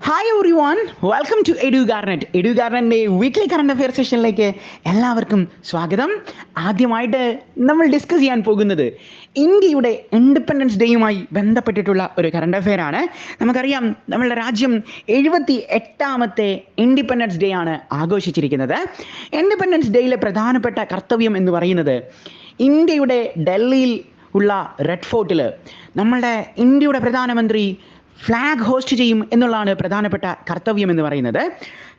Hi everyone, welcome to Edugarnet. എഡ്യൂഗാർനെറ്റിൻ്റെ weekly current affair സെഷനിലേക്ക് എല്ലാവർക്കും സ്വാഗതം. ആദ്യമായിട്ട് നമ്മൾ ഡിസ്കസ് ചെയ്യാൻ പോകുന്നത് ഇന്ത്യയുടെ ഇൻഡിപെൻഡൻസ് ഡേയുമായി ബന്ധപ്പെട്ടിട്ടുള്ള ഒരു കറണ്ട് അഫെയർ ആണ്. നമുക്കറിയാം, നമ്മളുടെ രാജ്യം 78ാമത്തെ ഇൻഡിപെൻഡൻസ് ഡേ ആണ് ആഘോഷിച്ചിരിക്കുന്നത്. ഇൻഡിപെൻഡൻസ് ഡേയിലെ പ്രധാനപ്പെട്ട കർത്തവ്യം എന്ന് പറയുന്നത് ഇന്ത്യയുടെ ഡൽഹിയിൽ ഉള്ള റെഡ് ഫോർട്ടിൽ നമ്മളുടെ ഇന്ത്യയുടെ പ്രധാനമന്ത്രി ഫ്ലാഗ് ഹോസ്റ്റ് ചെയ്യും എന്നുള്ളതാണ് പ്രധാനപ്പെട്ട കർത്തവ്യം എന്ന് പറയുന്നത്.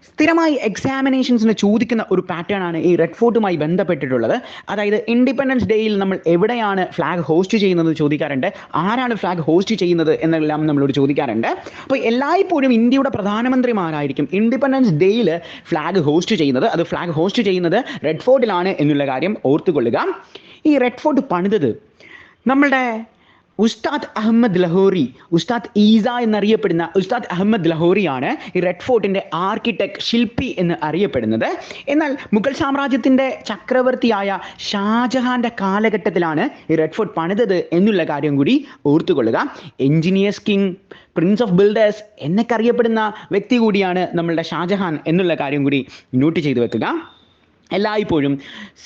സ്ഥിരമായി എക്സാമിനേഷൻസിന് ചോദിക്കുന്ന ഒരു പാറ്റേൺ ആണ് ഈ റെഡ് ഫോർട്ടുമായി ബന്ധപ്പെട്ടിട്ടുള്ളത്. അതായത് ഇൻഡിപെൻഡൻസ് ഡേയിൽ നമ്മൾ എവിടെയാണ് ഫ്ലാഗ് ഹോസ്റ്റ് ചെയ്യുന്നത് ചോദിക്കാറുണ്ട്, ആരാണ് ഫ്ലാഗ് ഹോസ്റ്റ് ചെയ്യുന്നത് എന്നെല്ലാം നമ്മളോട് ചോദിക്കാറുണ്ട്. അപ്പോൾ എല്ലായ്പ്പോഴും ഇന്ത്യയുടെ പ്രധാനമന്ത്രിമാരായിരിക്കും ഇൻഡിപെൻഡൻസ് ഡേയിൽ ഫ്ലാഗ് ഹോസ്റ്റ് ചെയ്യുന്നത്. അത് ഫ്ലാഗ് ഹോസ്റ്റ് ചെയ്യുന്നത് റെഡ് ഫോർട്ടിലാണ് എന്നുള്ള കാര്യം ഓർത്തുകൊള്ളുക. ഈ റെഡ് ഫോർട്ട് പണിതത് നമ്മളുടെ ഉസ്താദ് അഹമ്മദ് ലഹോറി, ഉസ്താദ് ഈസ എന്നറിയപ്പെടുന്ന ഉസ്താദ് അഹമ്മദ് ലഹോറിയാണ് ഈ റെഡ് ഫോർട്ടിൻ്റെ ആർക്കിടെക്ട്, ശില്പി എന്ന് അറിയപ്പെടുന്നത്. എന്നാൽ മുഗൾ സാമ്രാജ്യത്തിൻ്റെ ചക്രവർത്തിയായ ഷാജഹാൻ്റെ കാലഘട്ടത്തിലാണ് ഈ റെഡ് ഫോർട്ട് പണിതത് എന്നുള്ള കാര്യം കൂടി ഓർത്തുകൊള്ളുക. Engineers king, prince of builders എന്നൊക്കെ അറിയപ്പെടുന്ന വ്യക്തി കൂടിയാണ് നമ്മളുടെ ഷാജഹാൻ എന്നുള്ള കാര്യം കൂടി നോട്ട് ചെയ്തു വെക്കുക. എല്ലായ്പ്പോഴും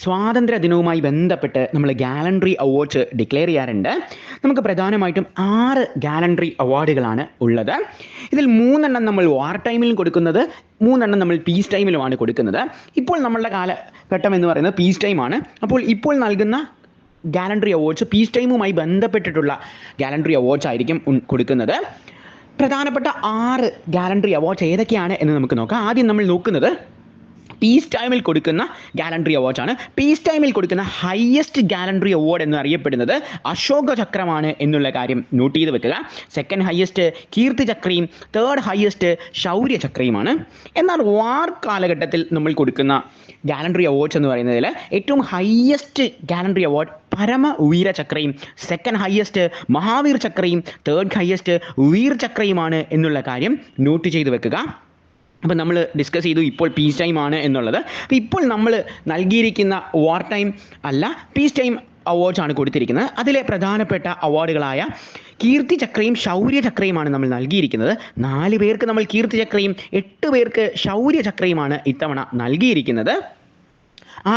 സ്വാതന്ത്ര്യ ദിനവുമായി ബന്ധപ്പെട്ട് നമ്മൾ ഗാലൻട്രി അവാർഡ്സ് ഡിക്ലെയർ ചെയ്യാറുണ്ട്. നമുക്ക് പ്രധാനമായിട്ടും 6 ഗാലൻട്രി അവാർഡുകളാണ് ഉള്ളത്. ഇതിൽ 3 നമ്മൾ വാർ ടൈമിലും കൊടുക്കുന്നത്, 3 നമ്മൾ പീസ് ടൈമിലുമാണ് കൊടുക്കുന്നത്. ഇപ്പോൾ നമ്മളുടെ കാലഘട്ടം എന്ന് പറയുന്നത് പീസ് ടൈമാണ്. അപ്പോൾ ഇപ്പോൾ നൽകുന്ന ഗാലൻട്രി അവാർഡ്സ് പീസ് ടൈമുമായി ബന്ധപ്പെട്ടിട്ടുള്ള ഗാലൻട്രി അവാർഡ്സ് ആയിരിക്കും കൊടുക്കുന്നത്. പ്രധാനപ്പെട്ട 6 ഗാലൻട്രി അവാർഡ്സ് ഏതൊക്കെയാണ് എന്ന് നമുക്ക് നോക്കാം. ആദ്യം നമ്മൾ നോക്കുന്നത് പീസ് ടൈമിൽ കൊടുക്കുന്ന ഗാലൻട്രി അവാർഡ്സാണ്. പീസ് ടൈമിൽ കൊടുക്കുന്ന ഹയസ്റ്റ് ഗാലൻട്രി അവാർഡ് എന്ന് അറിയപ്പെടുന്നത് അശോക ചക്രമാണ് എന്നുള്ള കാര്യം നോട്ട് ചെയ്ത് വെക്കുക. സെക്കൻഡ് ഹയസ്റ്റ് കീർത്തി ചക്രയും തേർഡ് ഹയസ്റ്റ് ശൗര്യ ചക്രയുമാണ്. എന്നാൽ വാർ കാലഘട്ടത്തിൽ നമ്മൾ കൊടുക്കുന്ന ഗാലൻട്രി അവാർഡ്സ് എന്ന് പറയുന്നതിൽ ഏറ്റവും ഹയസ്റ്റ് ഗാലൻട്രി അവാർഡ് പരമവീര ചക്രയും, സെക്കൻഡ് ഹയസ്റ്റ് മഹാവീർ ചക്രയും, തേർഡ് ഹയസ്റ്റ് വീർ ചക്രയുമാണ് എന്നുള്ള കാര്യം നോട്ട് ചെയ്ത് വെക്കുക. അപ്പോൾ നമ്മൾ ഡിസ്കസ് ചെയ്തു ഇപ്പോൾ പീസ് ടൈം ആണ് എന്നുള്ളത്. അപ്പോൾ ഇപ്പോൾ നമ്മൾ നൽകിയിരിക്കുന്ന വാർ ടൈം അല്ല, പീസ് ടൈം അവാർഡ്സ് ആണ് കൊടുത്തിരിക്കുന്നത്. അതിലെ പ്രധാനപ്പെട്ട അവാർഡുകളായ കീർത്തി ചക്രയും ശൗര്യ ചക്രയുമാണ് നമ്മൾ നൽകിയിരിക്കുന്നത്. 4 പേർക്ക് നമ്മൾ കീർത്തി ചക്രയും 8 പേർക്ക് ശൗര്യ ചക്രയുമാണ് ഇത്തവണ നൽകിയിരിക്കുന്നത്.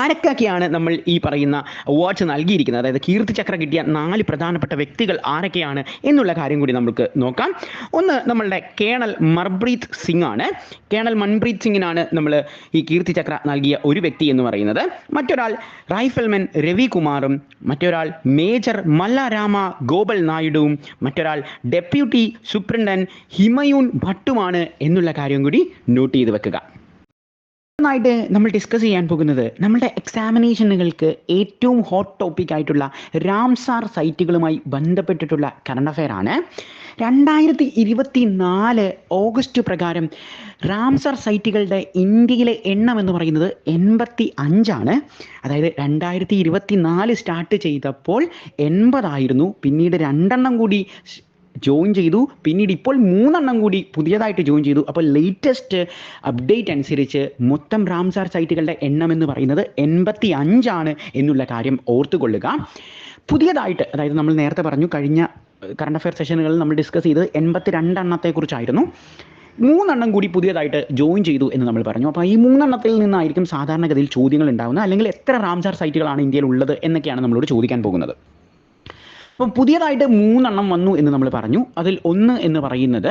ആരൊക്കെയാണ് നമ്മൾ ഈ പറയുന്ന അവാർഡ്സ് നൽകിയിരിക്കുന്നത്, അതായത് കീർത്തി ചക്ര കിട്ടിയ 4 പ്രധാനപ്പെട്ട വ്യക്തികൾ ആരൊക്കെയാണ് എന്നുള്ള കാര്യം കൂടി നമുക്ക് നോക്കാം. ഒന്ന് നമ്മളുടെ കേണൽ മൻപ്രീത് സിംഗ് ആണ്. കേണൽ മൻപ്രീത് സിംഗിനാണ് നമ്മൾ ഈ കീർത്തി ചക്ര നൽകിയ ഒരു വ്യക്തി എന്ന് പറയുന്നത്. മറ്റൊരാൾ റൈഫിൾമാൻ രവികുമാറും, മറ്റൊരാൾ മേജർ മല്ലരാമ ഗോപൽ നായിഡുവും, മറ്റൊരാൾ ഡെപ്യൂട്ടി സൂപ്രണ്ടന്റ് ഹിമയൂൺ ഭട്ടുമാണ് എന്നുള്ള കാര്യം കൂടി നോട്ട് ചെയ്ത് വെക്കുക. ായിട്ട് നമ്മൾ ഡിസ്കസ് ചെയ്യാൻ പോകുന്നത് നമ്മുടെ എക്സാമിനേഷനുകൾക്ക് ഏറ്റവും ഹോട്ട് ടോപ്പിക് ആയിട്ടുള്ള റാംസാർ സൈറ്റുകളുമായി ബന്ധപ്പെട്ടിട്ടുള്ള കറണ്ട് അഫെയർ ആണ്. 2024 ഓഗസ്റ്റ് പ്രകാരം റാംസാർ സൈറ്റുകളുടെ ഇന്ത്യയിലെ എണ്ണം എന്ന് പറയുന്നത് 85 ആണ്. അതായത് 2024 സ്റ്റാർട്ട് ചെയ്തപ്പോൾ 80 ആയിരുന്നു. പിന്നീട് 2 കൂടി ജോയിൻ ചെയ്തു. പിന്നീട് ഇപ്പോൾ 3 കൂടി പുതിയതായിട്ട് ജോയിൻ ചെയ്തു. അപ്പോൾ ലേറ്റസ്റ്റ് അപ്ഡേറ്റ് അനുസരിച്ച് മൊത്തം റാംസാർ സൈറ്റുകളുടെ എണ്ണം എന്ന് പറയുന്നത് 85 ആണ് എന്നുള്ള കാര്യം ഓർത്തുകൊള്ളുക. പുതിയതായിട്ട്, അതായത് നമ്മൾ നേരത്തെ പറഞ്ഞു, കഴിഞ്ഞ കറണ്ട് അഫെയർ സെഷനുകളിൽ നമ്മൾ ഡിസ്കസ് ചെയ്തത് 82 കുറിച്ചായിരുന്നു. 3 കൂടി പുതിയതായിട്ട് ജോയിൻ ചെയ്തു എന്ന് നമ്മൾ പറഞ്ഞു. അപ്പോൾ ഈ 3 നിന്നായിരിക്കും സാധാരണഗതിയിൽ ചോദ്യങ്ങൾ ഉണ്ടാകുന്നത്. അല്ലെങ്കിൽ എത്ര റാംസാർ സൈറ്റുകളാണ് ഇന്ത്യയിൽ ഉള്ളത് എന്നൊക്കെയാണ് നമ്മളോട് ചോദിക്കാൻ പോകുന്നത്. അപ്പം പുതിയതായിട്ട് 3 വന്നു എന്ന് നമ്മൾ പറഞ്ഞു. അതിൽ ഒന്ന് എന്ന് പറയുന്നത്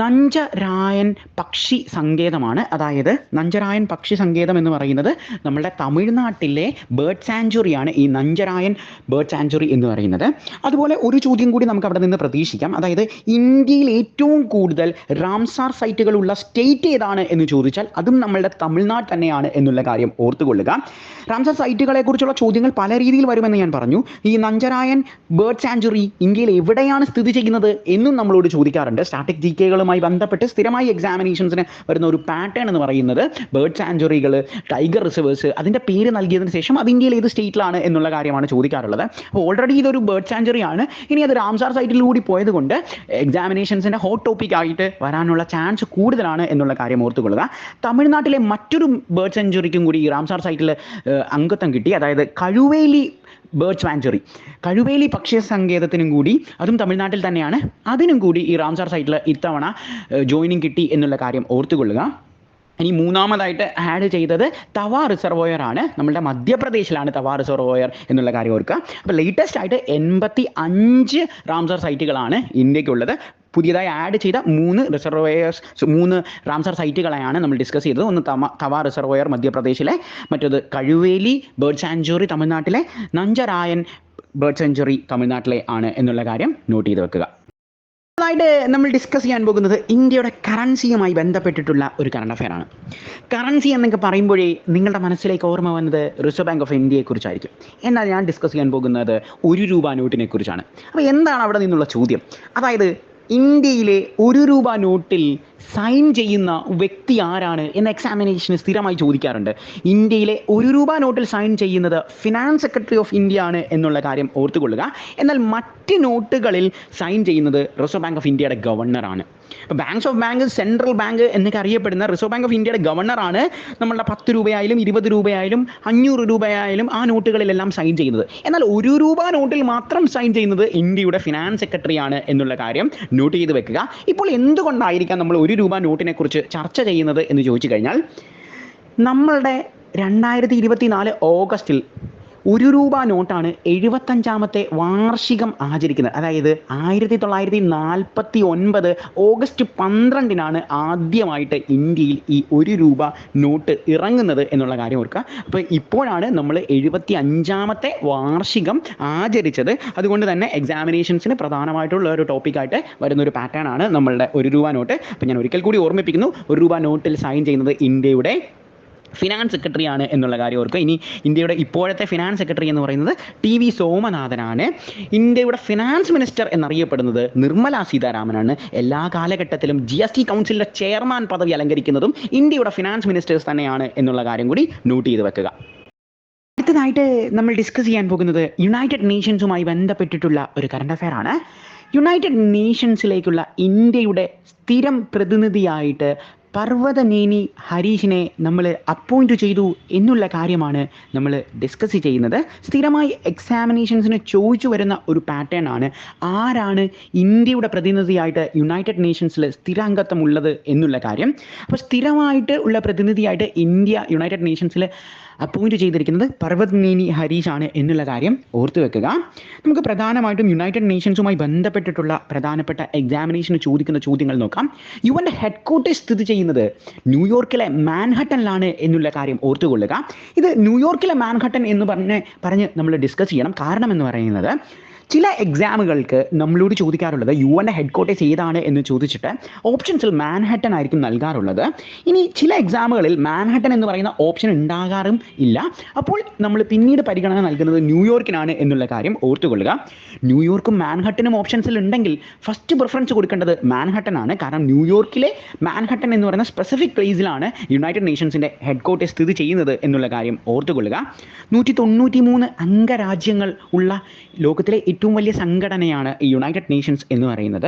നഞ്ചരായൻ പക്ഷി സങ്കേതമാണ്. അതായത് നഞ്ചരായൻ പക്ഷി സങ്കേതം എന്ന് പറയുന്നത് നമ്മളുടെ തമിഴ്നാട്ടിലെ ബേർഡ് സാഞ്ചുറിയാണ്, ഈ നഞ്ചരായൻ ബേർഡ് സാഞ്ചുറി എന്ന് പറയുന്നത്. അതുപോലെ ഒരു ചോദ്യം കൂടി നമുക്ക് അവിടെ നിന്ന് പ്രതീക്ഷിക്കാം. അതായത് ഇന്ത്യയിൽ ഏറ്റവും കൂടുതൽ റാംസാർ സൈറ്റുകളുള്ള സ്റ്റേറ്റ് ഏതാണ് എന്ന് ചോദിച്ചാൽ അതും നമ്മളുടെ തമിഴ്നാട് തന്നെയാണ് എന്നുള്ള കാര്യം ഓർത്തുകൊള്ളുക. റാംസാർ സൈറ്റുകളെ കുറിച്ചുള്ള ചോദ്യങ്ങൾ പല രീതിയിൽ വരുമെന്ന് ഞാൻ പറഞ്ഞു. ഈ നഞ്ചരായൻ ബേർഡ് സാഞ്ചുറി ഇന്ത്യയിൽ എവിടെയാണ് സ്ഥിതി ചെയ്യുന്നത് എന്നും നമ്മളോട് ചോദിക്കാറുണ്ട്. സ്റ്റാറ്റിക് ജികെകളുമായി ബന്ധപ്പെട്ട് സ്ഥിരമായി എക്സാമിനേഷൻസിന് വരുന്ന ഒരു പാറ്റേൺ എന്ന് പറയുന്നത് ബേർഡ് സാഞ്ചുറികൾ, ടൈഗർ റിസർവേഴ്സ്, അതിൻ്റെ പേര് നൽകിയതിന് ശേഷം അത് ഇന്ത്യയിൽ ഏത് സ്റ്റേറ്റിലാണ് എന്നുള്ള കാര്യമാണ് ചോദിക്കാറുള്ളത്. അപ്പോൾ ഓൾറെഡി ഇതൊരു ബേർഡ് സാഞ്ചുറി ആണ്. ഇനി അത് റാംസാർ സൈറ്റിലൂടെ പോയത് കൊണ്ട് എക്സാമിനേഷൻസിൻ്റെ ഹോട്ട് ടോപ്പിക് ആയിട്ട് വരാനുള്ള ചാൻസ് കൂടുതലാണ് എന്നുള്ള കാര്യം ഓർത്തുകൊള്ളുക. തമിഴ്നാട്ടിലെ മറ്റൊരു ബേർഡ് സാഞ്ചുറിക്കും കൂടി ഈ റാംസാർ സൈറ്റിൽ അംഗത്വം കിട്ടി. അതായത് കഴുവേലി ബേർഡ് സാങ്ച്വറി, കഴുവേലി പക്ഷി സങ്കേതത്തിനും കൂടി, അതും തമിഴ്നാട്ടിൽ തന്നെയാണ്, അതിനും കൂടി ഈ റാംസാർ സൈറ്റിൽ ഇത്തവണ ജോയിനിങ് കിട്ടി എന്നുള്ള കാര്യം ഓർത്തുകൊള്ളുക. ഇനി മൂന്നാമതായിട്ട് ആഡ് ചെയ്തത് തവ റിസർവോയർ ആണ്. നമ്മളുടെ മധ്യപ്രദേശിലാണ് തവ റിസർവോയർ എന്നുള്ള കാര്യം ഓർക്കുക. അപ്പോൾ ലേറ്റസ്റ്റ് ആയിട്ട് 85 റാംസാർ സൈറ്റുകളാണ് ഇന്ത്യക്കുള്ളത്. പുതിയതായി ആഡ് ചെയ്ത 3 റാംസാർ സൈറ്റുകളെയാണ് നമ്മൾ ഡിസ്കസ് ചെയ്തത്. ഒന്ന് തവ റിസർവോയർ മധ്യപ്രദേശിലെ, മറ്റത് കഴുവേലി ബേർഡ് സാങ്ച്വറി തമിഴ്നാട്ടിലെ, നഞ്ചരായൻ ബേർഡ് സാങ്ച്വറി തമിഴ്നാട്ടിലെ ആണ് എന്നുള്ള കാര്യം നോട്ട് ചെയ്ത് വെക്കുക. ായിട്ട് നമ്മൾ ഡിസ്കസ് ചെയ്യാൻ പോകുന്നത് ഇന്ത്യയുടെ കറൻസിയുമായി ബന്ധപ്പെട്ടിട്ടുള്ള ഒരു കറണ്ട് അഫെയർ ആണ്. കറൻസി എന്നൊക്കെ പറയുമ്പോഴേ നിങ്ങളുടെ മനസ്സിലേക്ക് ഓർമ്മ വന്നത് റിസർവ് ബാങ്ക് ഓഫ് ഇന്ത്യയെക്കുറിച്ചായിരിക്കും. എന്നാൽ ഞാൻ ഡിസ്കസ് ചെയ്യാൻ പോകുന്നത് 1 രൂപ നോട്ടിനെ കുറിച്ചാണ്. അപ്പോൾ എന്താണ് അവിടെ നിന്നുള്ള ചോദ്യം? അതായത് ഇന്ത്യയിലെ 1 രൂപ നോട്ടിൽ സൈൻ ചെയ്യുന്ന വ്യക്തി ആരാണ് എന്ന എക്സാമിനേഷന് സ്ഥിരമായി ചോദിക്കാറുണ്ട്. ഇന്ത്യയിലെ 1 രൂപ നോട്ടിൽ സൈൻ ചെയ്യുന്നത് ഫിനാൻസ് സെക്രട്ടറി ഓഫ് ഇന്ത്യ ആണ് എന്നുള്ള കാര്യം ഓർത്തുകൊള്ളുക. എന്നാൽ മറ്റ് നോട്ടുകളിൽ സൈൻ ചെയ്യുന്നത് റിസർവ് ബാങ്ക് ഓഫ് ഇന്ത്യയുടെ ഗവർണറാണ്. ഇപ്പോൾ ബാങ്ക് സെൻട്രൽ ബാങ്ക് എന്നൊക്കെ അറിയപ്പെടുന്ന റിസർവ് ബാങ്ക് ഓഫ് ഇന്ത്യയുടെ ഗവർണറാണ് നമ്മളുടെ 10 രൂപയായാലും 20 രൂപയായാലും 500 രൂപയായാലും ആ നോട്ടുകളിലെല്ലാം സൈൻ ചെയ്യുന്നത്. എന്നാൽ 1 രൂപ നോട്ടിൽ മാത്രം സൈൻ ചെയ്യുന്നത് ഇന്ത്യയുടെ ഫിനാൻസ് സെക്രട്ടറി ആണ് എന്നുള്ള കാര്യം നോട്ട് ചെയ്ത് വെക്കുക. ഇപ്പോൾ എന്തുകൊണ്ടായിരിക്കാം നമ്മൾ 1 രൂപ നോട്ടിനെ കുറിച്ച് ചർച്ച ചെയ്യുന്നത് എന്ന് ചോദിച്ചു കഴിഞ്ഞാൽ, നമ്മളുടെ 2024 ഓഗസ്റ്റിൽ 1 രൂപ നോട്ടാണ് 75ാമത്തെ വാർഷികം ആചരിക്കുന്നത്. അതായത് 1949 ഓഗസ്റ്റ് 12-നാണ് ആദ്യമായിട്ട് ഇന്ത്യയിൽ ഈ 1 രൂപ നോട്ട് ഇറങ്ങുന്നത് എന്നുള്ള കാര്യം ഓർക്കുക. അപ്പോൾ ഇപ്പോഴാണ് നമ്മൾ 75ാമത്തെ വാർഷികം ആചരിച്ചത്. അതുകൊണ്ട് തന്നെ എക്സാമിനേഷൻസിന് പ്രധാനമായിട്ടുള്ള ഒരു ടോപ്പിക്കായിട്ട് വരുന്നൊരു പാറ്റേൺ ആണ് നമ്മളുടെ 1 രൂപ നോട്ട്. അപ്പോൾ ഞാൻ ഒരിക്കൽ കൂടി ഓർമ്മിപ്പിക്കുന്നു, 1 രൂപ നോട്ടിൽ സൈൻ ചെയ്യുന്നത് ഇന്ത്യയുടെ ഫിനാൻസ് സെക്രട്ടറി ആണ് എന്നുള്ള കാര്യം ഓർക്കുക. ഇനി ഇന്ത്യയുടെ ഇപ്പോഴത്തെ ഫിനാൻസ് സെക്രട്ടറി എന്ന് പറയുന്നത് ടി.വി. സോമനാഥനാണ്. ഇന്ത്യയുടെ ഫിനാൻസ് മിനിസ്റ്റർ എന്നറിയപ്പെടുന്നത് നിർമ്മല സീതാരാമനാണ്. എല്ലാ കാലഘട്ടത്തിലും GST കൗൺസിലിൻ്റെ ചെയർമാൻ പദവി അലങ്കരിക്കുന്നതും ഇന്ത്യയുടെ ഫിനാൻസ് മിനിസ്റ്റേഴ്സ് തന്നെയാണ് എന്നുള്ള കാര്യം കൂടി നോട്ട് ചെയ്ത് വെക്കുക. അടുത്തതായിട്ട് നമ്മൾ ഡിസ്കസ് ചെയ്യാൻ പോകുന്നത് യുണൈറ്റഡ് നേഷൻസുമായി ബന്ധപ്പെട്ടിട്ടുള്ള ഒരു കറണ്ട് അഫെയർ ആണ്. യുണൈറ്റഡ് നേഷൻസിലേക്കുള്ള ഇന്ത്യയുടെ സ്ഥിരം പ്രതിനിധിയായിട്ട് പർവ്വതനേനി ഹരീഷിനെ നമ്മൾ അപ്പോയിൻറ്റ് ചെയ്തു എന്നുള്ള കാര്യമാണ് നമ്മൾ ഡിസ്കസ് ചെയ്യുന്നത്. സ്ഥിരമായി എക്സാമിനേഷൻസിന് ചോദിച്ചു വരുന്ന ഒരു പാറ്റേൺ ആണ്, ആരാണ് ഇന്ത്യയുടെ പ്രതിനിധിയായിട്ട് യുണൈറ്റഡ് നേഷൻസിൽ സ്ഥിരാംഗത്വമുള്ളത് എന്നുള്ള കാര്യം. അപ്പോൾ സ്ഥിരമായിട്ട് ഉള്ള പ്രതിനിധിയായിട്ട് ഇന്ത്യ യുണൈറ്റഡ് നേഷൻസിൽ അപ്പോയിൻറ്റ് ചെയ്തിരിക്കുന്നത് പർവ്വതനേനി ഹരീഷ് ആണ് എന്നുള്ള കാര്യം ഓർത്തു വെക്കുക. നമുക്ക് പ്രധാനമായിട്ടും യുണൈറ്റഡ് നേഷൻസുമായി ബന്ധപ്പെട്ടിട്ടുള്ള പ്രധാനപ്പെട്ട എക്സാമിനേഷന് ചോദിക്കുന്ന ചോദ്യങ്ങൾ നോക്കാം. യുഎൻ്റെ ഹെഡ്ക്വാർട്ടേഴ്സ് സ്ഥിതി ചെയ്യുന്നത് ന്യൂയോർക്കിലെ മാൻഹട്ടനിലാണ് എന്നുള്ള കാര്യം ഓർത്തുകൊള്ളുക. ഇത് ന്യൂയോർക്കിലെ മാൻഹട്ടൻ എന്ന് പറഞ്ഞ് നമ്മൾ ഡിസ്കസ് ചെയ്യണം. കാരണം എന്ന് പറയുന്നത്, ചില എക്സാമുകൾക്ക് നമ്മളോട് ചോദിക്കാറുള്ളത് യുഎൻ്റെ ഹെഡ്ക്വാർട്ടേഴ്സ് ഏതാണ് എന്ന് ചോദിച്ചിട്ട് ഓപ്ഷൻസിൽ മാൻഹട്ടൻ ആയിരിക്കും നൽകാറുള്ളത്. ഇനി ചില എക്സാമുകളിൽ മാൻഹട്ടൻ എന്ന് പറയുന്ന ഓപ്ഷൻ ഉണ്ടാകാറും ഇല്ല. അപ്പോൾ നമ്മൾ പിന്നീട് പരിഗണന നൽകുന്നത് ന്യൂയോർക്കിനാണ് എന്നുള്ള കാര്യം ഓർത്തുകൊള്ളുക. ന്യൂയോർക്കും മാൻഹട്ടനും ഓപ്ഷൻസിൽ ഉണ്ടെങ്കിൽ ഫസ്റ്റ് പ്രിഫറൻസ് കൊടുക്കേണ്ടത് മാൻഹട്ടൻ ആണ്. കാരണം ന്യൂയോർക്കിലെ മാൻഹട്ടൻ എന്ന് പറയുന്ന സ്പെസിഫിക് പ്ലേസിലാണ് യുണൈറ്റഡ് നേഷൻസിൻ്റെ ഹെഡ്ക്വാർട്ടേഴ്സ് സ്ഥിതി ചെയ്യുന്നത് എന്നുള്ള കാര്യം ഓർത്തുകൊള്ളുക. 193 അംഗരാജ്യങ്ങൾ ഉള്ള ലോകത്തിലെ ഏറ്റവും വലിയ സംഘടനയാണ് ഈ യുണൈറ്റഡ് നേഷൻസ് എന്ന് പറയുന്നത്.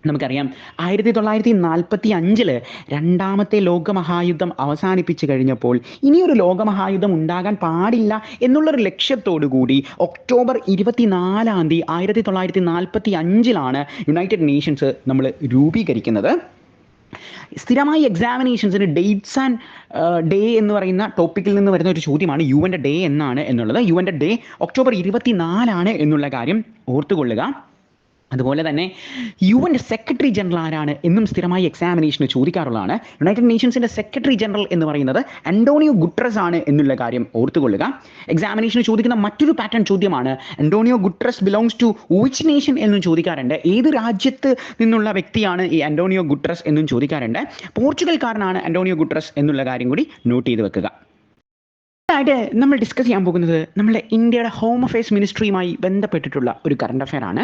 നമുക്കറിയാം 1945 രണ്ടാമത്തെ ലോകമഹായുദ്ധം അവസാനിപ്പിച്ചു കഴിഞ്ഞപ്പോൾ ഇനിയൊരു ലോകമഹായുദ്ധം ഉണ്ടാകാൻ പാടില്ല എന്നുള്ളൊരു ലക്ഷ്യത്തോടു കൂടി ഒക്ടോബർ 24 1945 യുണൈറ്റഡ് നേഷൻസ് നമ്മൾ രൂപീകരിക്കുന്നത്. സ്ഥിരമായി എക്സാമിനേഷൻസിന് ഡേറ്റ്സ് ആൻഡ് ഡേ എന്ന് പറയുന്ന ടോപ്പിക്കിൽ നിന്ന് വരുന്ന ഒരു ചോദ്യമാണ് യുഎൻ്റെ ഡേ എന്നാണ് എന്നുള്ളത്. യുഎൻ്റെ ഡേ ഒക്ടോബർ 24 എന്നുള്ള കാര്യം ഓർത്തുകൊള്ളുക. അതുപോലെ തന്നെ യുഎൻ്റെ സെക്രട്ടറി ജനറൽ ആരാണ് എന്നും സ്ഥിരമായി എക്സാമിനേഷന് ചോദിക്കാറുള്ളതാണ്. യുണൈറ്റഡ് നേഷൻസിൻ്റെ സെക്രട്ടറി ജനറൽ എന്ന് പറയുന്നത് അന്റോണിയോ ഗുട്ടറസ് ആണ് എന്നുള്ള കാര്യം ഓർത്തുകൊള്ളുക. എക്സാമിനേഷന് ചോദിക്കുന്ന മറ്റൊരു പാറ്റേൺ ചോദ്യമാണ്, Antonio Guterres belongs to which nation എന്നും ചോദിക്കാറുണ്ട്. ഏത് രാജ്യത്ത് നിന്നുള്ള വ്യക്തിയാണ് ഈ അന്റോണിയോ ഗുട്ടറസ് എന്നും ചോദിക്കാറുണ്ട്. പോർച്ചുഗൽക്കാരനാണ് അന്റോണിയോ ഗുട്ടറസ് എന്നുള്ള കാര്യം കൂടി നോട്ട് ചെയ്ത് വെക്കുക. ആയിട്ട് നമ്മൾ ഡിസ്കസ് ചെയ്യാൻ പോകുന്നത് നമ്മുടെ ഇന്ത്യയുടെ ഹോം അഫെയർസ് മിനിസ്ട്രിയുമായി ബന്ധപ്പെട്ടിട്ടുള്ള ഒരു കറണ്ട് അഫെയർ ആണ്.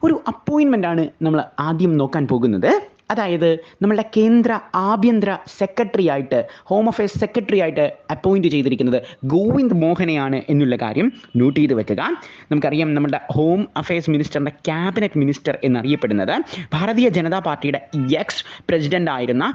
ഒരു അപ്പോയിൻമെൻ്റ് ആണ് നമ്മൾ ആദ്യം നോക്കാൻ പോകുന്നത്. അതായത് നമ്മളുടെ കേന്ദ്ര ആഭ്യന്തര സെക്രട്ടറി ആയിട്ട്, ഹോം അഫയേഴ്സ് സെക്രട്ടറി ആയിട്ട് അപ്പോയിൻറ്റ് ചെയ്തിരിക്കുന്നത് ഗോവിന്ദ് മോഹനെയാണ് എന്നുള്ള കാര്യം നോട്ട് ചെയ്ത് വെക്കുക. നമുക്കറിയാം നമ്മുടെ ഹോം അഫയേഴ്സ് മിനിസ്റ്ററിൻ്റെ ക്യാബിനറ്റ് മിനിസ്റ്റർ എന്നറിയപ്പെടുന്നത് ഭാരതീയ ജനതാ പാർട്ടിയുടെ എക്സ് പ്രസിഡൻ്റ് ആയിരുന്ന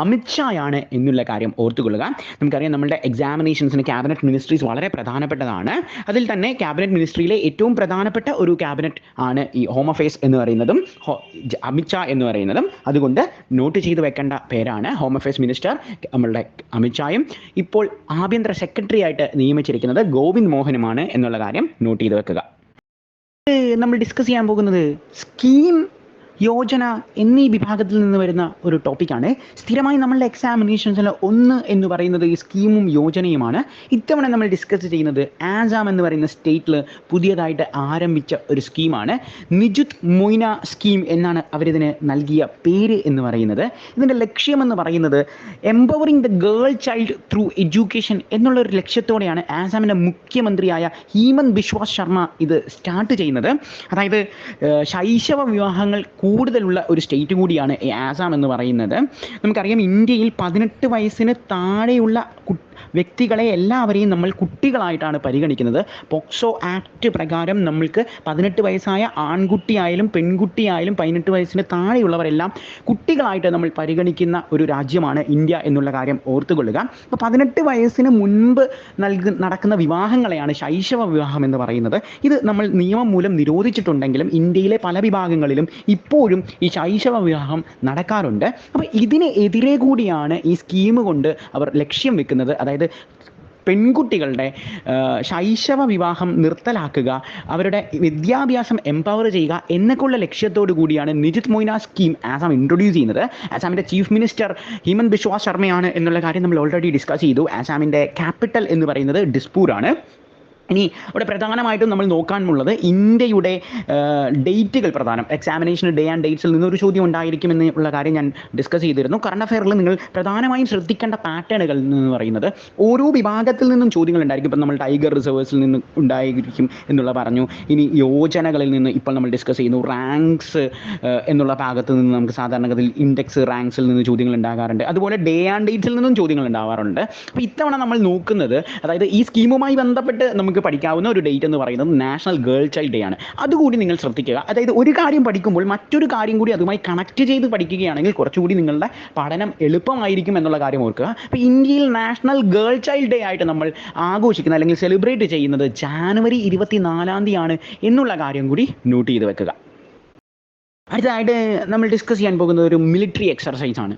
അമിത് ഷായാണ് എന്നുള്ള കാര്യം ഓർത്തുകൊള്ളുക. നമുക്കറിയാം നമ്മളുടെ എക്സാമിനേഷൻസിന് ക്യാബിനറ്റ് മിനിസ്ട്രീസ് വളരെ പ്രധാനപ്പെട്ടതാണ്. അതിൽ തന്നെ ക്യാബിനറ്റ് മിനിസ്ട്രിയിലെ ഏറ്റവും പ്രധാനപ്പെട്ട ഒരു ക്യാബിനറ്റ് ആണ് ഈ ഹോം അഫയേഴ്സ് എന്ന് പറയുന്നതും അമിത് ഷാ എന്ന് പറയുന്നതും. അതുകൊണ്ട് നോട്ട് ചെയ്ത് വെക്കേണ്ട പേരാണ് ഹോം അഫയേഴ്സ് മിനിസ്റ്റർ നമ്മളുടെ അമിത് ഷായും ഇപ്പോൾ ആഭ്യന്തര സെക്രട്ടറി ആയിട്ട് നിയമിച്ചിരിക്കുന്നത് ഗോവിന്ദ് മോഹനുമാണ് എന്നുള്ള കാര്യം നോട്ട് ചെയ്ത് വെക്കുക. നമ്മൾ ഡിസ്കസ് ചെയ്യാൻ പോകുന്നത് സ്കീം, യോജന എന്നീ വിഭാഗത്തിൽ നിന്ന് വരുന്ന ഒരു ടോപ്പിക്കാണ്. സ്ഥിരമായി നമ്മളുടെ എക്സാമിനേഷൻസിൽ ഒന്ന് എന്ന് പറയുന്നത് ഈ സ്കീമും യോജനയുമാണ്. ഇത്തവണ നമ്മൾ ഡിസ്കസ് ചെയ്യുന്നത് ആസാം എന്ന് പറയുന്ന സ്റ്റേറ്റിൽ പുതിയതായിട്ട് ആരംഭിച്ച ഒരു സ്കീമാണ്. നിജുത് മൊയ്ന സ്കീം എന്നാണ് അവരിതിന് നൽകിയ പേര് എന്ന് പറയുന്നത്. ഇതിൻ്റെ ലക്ഷ്യമെന്ന് പറയുന്നത് empowering the girl child through education എന്നുള്ളൊരു ലക്ഷ്യത്തോടെയാണ് ആസാമിൻ്റെ മുഖ്യമന്ത്രിയായ ഹീമന്ത് ബിശ്വ ശർമ്മ ഇത് സ്റ്റാർട്ട് ചെയ്യുന്നത്. അതായത് ശൈശവ വിവാഹങ്ങൾ കൂടുതലുള്ള ഒരു സ്റ്റേറ്റ് കൂടിയാണ് ഈ ആസാം എന്ന് പറയുന്നത്. നമുക്കറിയാം ഇന്ത്യയിൽ 18 വയസ്സിന് താഴെയുള്ള വ്യക്തികളെ എല്ലാവരെയും നമ്മൾ കുട്ടികളായിട്ടാണ് പരിഗണിക്കുന്നത്. പോക്സോ ആക്ട് പ്രകാരം നമ്മൾക്ക് 18 വയസ്സായ ആൺകുട്ടിയായാലും പെൺകുട്ടിയായാലും 18 വയസ്സിന് താഴെയുള്ളവരെല്ലാം കുട്ടികളായിട്ട് നമ്മൾ പരിഗണിക്കുന്ന ഒരു രാജ്യമാണ് ഇന്ത്യ എന്നുള്ള കാര്യം ഓർത്തുകൊള്ളുക. അപ്പോൾ 18 വയസ്സിന് മുൻപ് നടക്കുന്ന വിവാഹങ്ങളെയാണ് ശൈശവ വിവാഹം എന്ന് പറയുന്നത്. ഇത് നമ്മൾ നിയമം മൂലം നിരോധിച്ചിട്ടുണ്ടെങ്കിലും ഇന്ത്യയിലെ പല വിഭാഗങ്ങളിലും ഇപ്പോഴും ഈ ശൈശവ വിവാഹം നടക്കാറുണ്ട്. അപ്പോൾ ഇതിന് എതിരെ കൂടിയാണ് ഈ സ്കീം കൊണ്ട് അവർ ലക്ഷ്യം വെക്കുന്നത്. അതായത് പെൺകുട്ടികളുടെ ശൈശവ വിവാഹം നിർത്തലാക്കുക, അവരുടെ വിദ്യാഭ്യാസം എംപവർ ചെയ്യുക എന്നൊക്കെയുള്ള ലക്ഷ്യത്തോടു കൂടിയാണ് Nijith Moina scheme Assam introduce ചെയ്യുന്നത്. ആസാമിൻ്റെ ചീഫ് മിനിസ്റ്റർ ഹിമന്ത് ബിശ്വ ശർമ്മയാണ് എന്നുള്ള കാര്യം നമ്മൾ ഓൾറെഡി ഡിസ്കസ് ചെയ്തു. ആസാമിൻ്റെ ക്യാപിറ്റൽ എന്ന് പറയുന്നത് ഡിസ്പൂർ ആണ്. ഇനി ഇവിടെ പ്രധാനമായിട്ടും നമ്മൾ നോക്കാനുള്ളത് ഇന്ത്യയുടെ ഡേറ്റുകൾ പ്രധാനം. എക്സാമിനേഷന് ഡേ ആൻഡ് ഡേറ്റ്സിൽ നിന്നൊരു ചോദ്യം ഉണ്ടായിരിക്കുമെന്ന് ഉള്ള കാര്യം ഞാൻ ഡിസ്കസ് ചെയ്തിരുന്നു. കറണ്ട് അഫെയറിൽ നിങ്ങൾ പ്രധാനമായും ശ്രദ്ധിക്കേണ്ട പാറ്റേണുകൾ എന്ന് പറയുന്നത് ഓരോ വിഭാഗത്തിൽ നിന്നും ചോദ്യങ്ങൾ ഉണ്ടായിരിക്കും. ഇപ്പം നമ്മൾ ടൈഗർ റിസർവേഴ്സിൽ നിന്ന് ഉണ്ടായിരിക്കും എന്നുള്ള പറഞ്ഞു. ഇനി യോജനകളിൽ നിന്ന് ഇപ്പോൾ നമ്മൾ ഡിസ്കസ് ചെയ്യുന്നു. റാങ്ക്സ് എന്നുള്ള ഭാഗത്ത് നിന്ന് നമുക്ക് സാധാരണഗതിയിൽ ഇൻഡെക്സ് റാങ്ക്സിൽ നിന്ന് ചോദ്യങ്ങൾ ഉണ്ടാകാറുണ്ട്. അതുപോലെ ഡേ ആൻഡ് ഡേറ്റ്സിൽ നിന്നും ചോദ്യങ്ങൾ ഉണ്ടാവാറുണ്ട്. അപ്പോൾ ഇത്തവണ നമ്മൾ നോക്കുന്നത്, അതായത് ഈ സ്കീമുമായി ബന്ധപ്പെട്ട് നമുക്ക് പഠിക്കാവുന്ന ഒരു ഡേറ്റ് എന്ന് പറയുന്നത് നാഷണൽ ഗേൾ ചൈൽഡ് ഡേ ആണ്. അതുകൂടി നിങ്ങൾ ശ്രദ്ധിക്കുക. അതായത് ഒരു കാര്യം പഠിക്കുമ്പോൾ മറ്റൊരു കാര്യം കൂടി അതുമായി കണക്ട് ചെയ്ത് പഠിക്കുകയാണെങ്കിൽ കുറച്ചുകൂടി നിങ്ങളുടെ പഠനം എളുപ്പമായിരിക്കും എന്നുള്ള കാര്യം ഓർക്കുക. അപ്പോൾ ഇന്ത്യയിൽ നാഷണൽ ഗേൾ ചൈൽഡ് ഡേ ആയിട്ട് നമ്മൾ ആഘോഷിക്കുന്നത് അല്ലെങ്കിൽ സെലിബ്രേറ്റ് ചെയ്യുന്നത് ജാനുവരി 24 എന്നുള്ള കാര്യം കൂടി നോട്ട് ചെയ്ത് വെക്കുക. അടുത്തതായിട്ട് നമ്മൾ ഡിസ്കസ് ചെയ്യാൻ പോകുന്നത് ഒരു മിലിറ്ററി എക്സർസൈസ് ആണ്.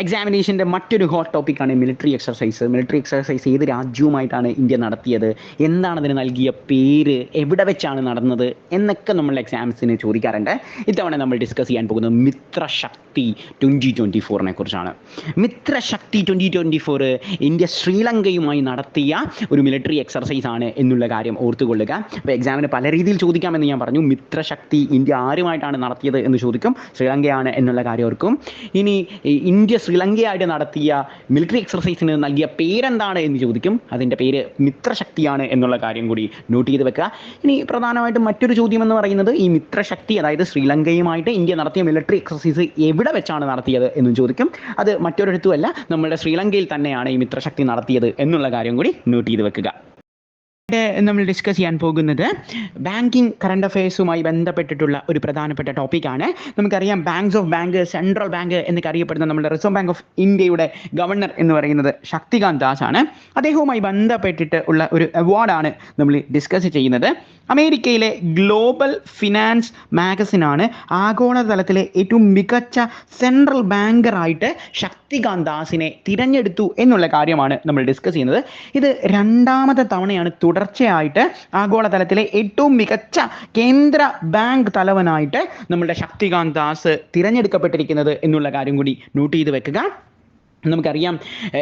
എക്സാമിനേഷൻ്റെ മറ്റൊരു ഹോട്ട് ടോപ്പിക്കാണ് മിലിറ്ററി എക്സർസൈസ്. മിലിറ്ററി എക്സർസൈസ് ഏത് രാജ്യവുമായിട്ടാണ് ഇന്ത്യ നടത്തിയത്, എന്താണ് അതിന് നൽകിയ പേര്, എവിടെ വെച്ചാണ് നടന്നത് എന്നൊക്കെ നമ്മൾ എക്സാംസിന് ചോദിക്കാറുണ്ട്. ഇത്തവണ നമ്മൾ ഡിസ്കസ് ചെയ്യാൻ പോകുന്നത് മിത്രശക്തി 2024 കുറിച്ചാണ്. മിത്രശക്തി 2024 ഇന്ത്യ ശ്രീലങ്കയുമായി നടത്തിയ ഒരു മിലിറ്ററി എക്സർസൈസ് ആണ് എന്നുള്ള കാര്യം ഓർത്തുകൊള്ളുക. അപ്പോൾ എക്സാമിന് പല രീതിയിൽ ചോദിക്കാമെന്ന് ഞാൻ പറഞ്ഞു. മിത്രശക്തി ഇന്ത്യ ആരുമായിട്ടാണ് നടത്തിയത് എന്ന് ചോദിക്കും, ശ്രീലങ്കയാണ് എന്നുള്ള കാര്യം ഓർക്കും. ഇനി ഇന്ത്യ ശ്രീലങ്കയായിട്ട് നടത്തിയ മിലിറ്ററി എക്സർസൈസിന് നൽകിയ പേരെന്താണ് എന്ന് ചോദിക്കും, അതിൻ്റെ പേര് മിത്രശക്തിയാണ് എന്നുള്ള കാര്യം കൂടി നോട്ട് ചെയ്ത് വെക്കുക. ഇനി പ്രധാനമായിട്ടും മറ്റൊരു ചോദ്യം എന്ന് പറയുന്നത് ഈ മിത്രശക്തി, അതായത് ശ്രീലങ്കയുമായിട്ട് ഇന്ത്യ നടത്തിയ മിലിറ്ററി എക്സർസൈസ് എവിടെ വെച്ചാണ് നടത്തിയത് എന്ന് ചോദിക്കും. അത് മറ്റൊരിടത്തുമല്ല, നമ്മുടെ ശ്രീലങ്കയിൽ തന്നെയാണ് ഈ മിത്രശക്തി നടത്തിയത് എന്നുള്ള കാര്യം കൂടി നോട്ട് ചെയ്ത് വെക്കുക. നമ്മൾ ഡിസ്കസ് ചെയ്യാൻ പോകുന്നത് ബാങ്കിങ് കറണ്ട് അഫയേഴ്സുമായി ബന്ധപ്പെട്ടിട്ടുള്ള ഒരു പ്രധാനപ്പെട്ട ടോപ്പിക്കാണ്. നമുക്കറിയാം banks of bank, central bank എന്നൊക്കെ അറിയപ്പെടുന്ന നമ്മുടെ റിസർവ് ബാങ്ക് ഓഫ് ഇന്ത്യയുടെ ഗവർണർ എന്ന് പറയുന്നത് ശക്തികാന്ത് ദാസ് ആണ്. അദ്ദേഹവുമായി ബന്ധപ്പെട്ടിട്ട് ഉള്ള ഒരു അവാർഡാണ് നമ്മൾ ഡിസ്കസ് ചെയ്യുന്നത്. അമേരിക്കയിലെ ഗ്ലോബൽ ഫിനാൻസ് മാഗസിനാണ് ആഗോളതലത്തിലെ ഏറ്റവും മികച്ച സെൻട്രൽ ബാങ്കറായിട്ട് ശക്തികാന്ത് ദാസിനെ തിരഞ്ഞെടുത്തു എന്നുള്ള കാര്യമാണ് നമ്മൾ ഡിസ്കസ് ചെയ്യുന്നത്. ഇത് 2ാമത്തെ തവണയാണ് തുടർച്ചയായിട്ട് ആഗോളതലത്തിലെ ഏറ്റവും മികച്ച കേന്ദ്ര ബാങ്ക് തലവനായിട്ട് നമ്മളുടെ ശക്തികാന്ത് ദാസ് തിരഞ്ഞെടുക്കപ്പെട്ടിരിക്കുന്നത് എന്നുള്ള കാര്യം കൂടി നോട്ട് ചെയ്ത് വെക്കുക. നമുക്കറിയാം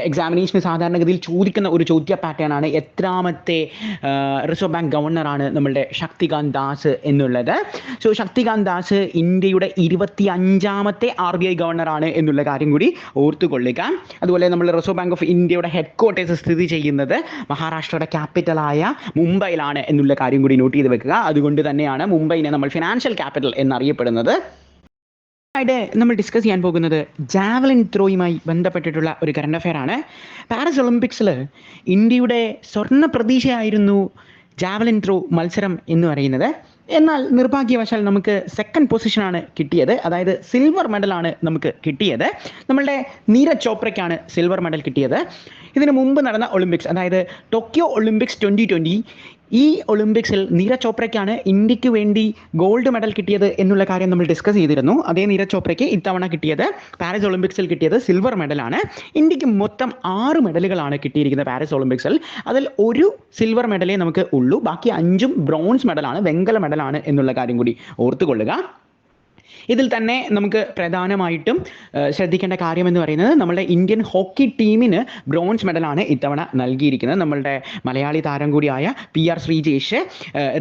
എക്സാമിനേഷന് സാധാരണഗതിയിൽ ചോദിക്കുന്ന ഒരു ചോദ്യ പാറ്റേൺ ആണ് എത്രാമത്തെ റിസർവ് ബാങ്ക് ഗവർണറാണ് നമ്മളുടെ ശക്തികാന്ത് ദാസ് എന്നുള്ളത്. സോ ശക്തികാന്ത് ദാസ് ഇന്ത്യയുടെ 25ാമത്തെ RBI ഗവർണറാണ് എന്നുള്ള കാര്യം കൂടി ഓർത്തുകൊള്ളുക. അതുപോലെ നമ്മൾ റിസർവ് ബാങ്ക് ഓഫ് ഇന്ത്യയുടെ ഹെഡ് ക്വാർട്ടേഴ്സ് സ്ഥിതി ചെയ്യുന്നത് മഹാരാഷ്ട്രയുടെ ക്യാപിറ്റലായ മുംബൈയിലാണ് എന്നുള്ള കാര്യം കൂടി നോട്ട് ചെയ്ത് വെക്കുക. അതുകൊണ്ട് തന്നെയാണ് മുംബൈനെ നമ്മൾ ഫിനാൻഷ്യൽ ക്യാപിറ്റൽ എന്നറിയപ്പെടുന്നത്. ആയിട്ട് നമ്മൾ ഡിസ്കസ് ചെയ്യാൻ പോകുന്നത് ജാവലിൻ ത്രോയുമായി ബന്ധപ്പെട്ടിട്ടുള്ള ഒരു കറണ്ട് അഫെയർ ആണ്. പാരീസ് ഒളിമ്പിക്സിൽ ഇന്ത്യയുടെ സ്വർണ്ണ പ്രതീക്ഷയായിരുന്നു ജാവലിൻ ത്രോ മത്സരം എന്ന് പറയുന്നത്. എന്നാൽ നിർഭാഗ്യവശാൽ നമുക്ക് സെക്കൻഡ് പൊസിഷനാണ് കിട്ടിയത്, അതായത് സിൽവർ മെഡലാണ് നമുക്ക് കിട്ടിയത്. നമ്മളുടെ നീരജ് ചോപ്രയ്ക്കാണ് സിൽവർ മെഡൽ കിട്ടിയത്. ഇതിനു മുമ്പ് നടന്ന ഒളിമ്പിക്സ്, അതായത് ടോക്കിയോ ഒളിമ്പിക്സ് 2020, ഈ ഒളിമ്പിക്സിൽ നീരജ് ചോപ്രയ്ക്കാണ് ഇന്ത്യക്ക് വേണ്ടി ഗോൾഡ് മെഡൽ കിട്ടിയത് എന്നുള്ള കാര്യം നമ്മൾ ഡിസ്കസ് ചെയ്തിരുന്നു. അതേ നീരജ് ചോപ്രയ്ക്ക് ഇത്തവണ കിട്ടിയത്, പാരീസ് ഒളിമ്പിക്സിൽ കിട്ടിയത് സിൽവർ മെഡലാണ്. ഇന്ത്യക്ക് മൊത്തം 6 മെഡലുകളാണ് കിട്ടിയിരിക്കുന്നത് പാരീസ് ഒളിമ്പിക്സിൽ. അതിൽ ഒരു സിൽവർ മെഡലേ നമുക്ക് ഉള്ളൂ, ബാക്കി 5ഉം ബ്രോൺസ് മെഡലാണ്, വെങ്കല മെഡലാണ് എന്നുള്ള കാര്യം കൂടി ഓർത്തുകൊള്ളുക. ഇതിൽ തന്നെ നമുക്ക് പ്രധാനമായിട്ടും ശ്രദ്ധിക്കേണ്ട കാര്യം എന്ന് പറയുന്നത്, നമ്മുടെ ഇന്ത്യൻ ഹോക്കി ടീമിന് ബ്രോൺസ് മെഡലാണ് ഇത്തവണ നൽകിയിരിക്കുന്നത്. നമ്മളുടെ മലയാളി താരം കൂടിയായ PR ശ്രീജേഷ്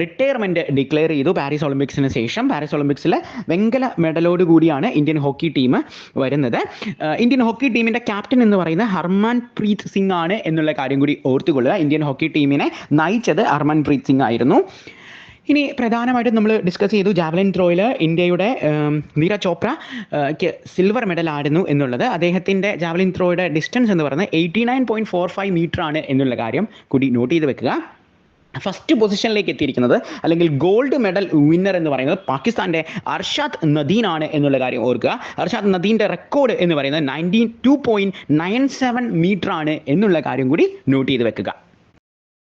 റിട്ടയർമെൻറ്റ് ഡിക്ലെയർ ചെയ്തു പാരീസ് ഒളിമ്പിക്സിന് ശേഷം. പാരീസ് ഒളിമ്പിക്സിൽ വെങ്കല മെഡലോട് കൂടിയാണ് ഇന്ത്യൻ ഹോക്കി ടീം വരുന്നത്. ഇന്ത്യൻ ഹോക്കി ടീമിൻ്റെ ക്യാപ്റ്റൻ എന്ന് പറയുന്നത് ഹർമൻപ്രീത് സിംഗ് ആണ് എന്നുള്ള കാര്യം കൂടി ഓർത്തുകൊള്ളുക. ഇന്ത്യൻ ഹോക്കി ടീമിനെ നയിച്ചത് ഹർമൻപ്രീത് സിംഗ് ആയിരുന്നു. ഇനി പ്രധാനമായിട്ടും നമ്മൾ ഡിസ്കസ് ചെയ്തു ജാവലിൻ ത്രോയിൽ ഇന്ത്യയുടെ നീരജ് ചോപ്രയ്ക്ക് സിൽവർ മെഡൽ ആയിരുന്നു എന്നുള്ളത്. അദ്ദേഹത്തിൻ്റെ ജാവലിൻ ത്രോയുടെ ഡിസ്റ്റൻസ് എന്ന് പറയുന്നത് 89.45 മീറ്റർ ആണ് എന്നുള്ള കാര്യം കൂടി നോട്ട് ചെയ്ത് വെക്കുക. ഫസ്റ്റ് പൊസിഷനിലേക്ക് എത്തിയിരിക്കുന്നത്, അല്ലെങ്കിൽ ഗോൾഡ് മെഡൽ വിന്നർ എന്ന് പറയുന്നത് പാകിസ്ഥാൻ്റെ അർഷാദ് നദീൻ ആണ് എന്നുള്ള കാര്യം ഓർക്കുക. അർഷാദ് നദീൻ്റെ റെക്കോർഡ് എന്ന് പറയുന്നത് 92.97 മീറ്റർ ആണ് എന്നുള്ള കാര്യം കൂടി നോട്ട് ചെയ്ത് വെക്കുക.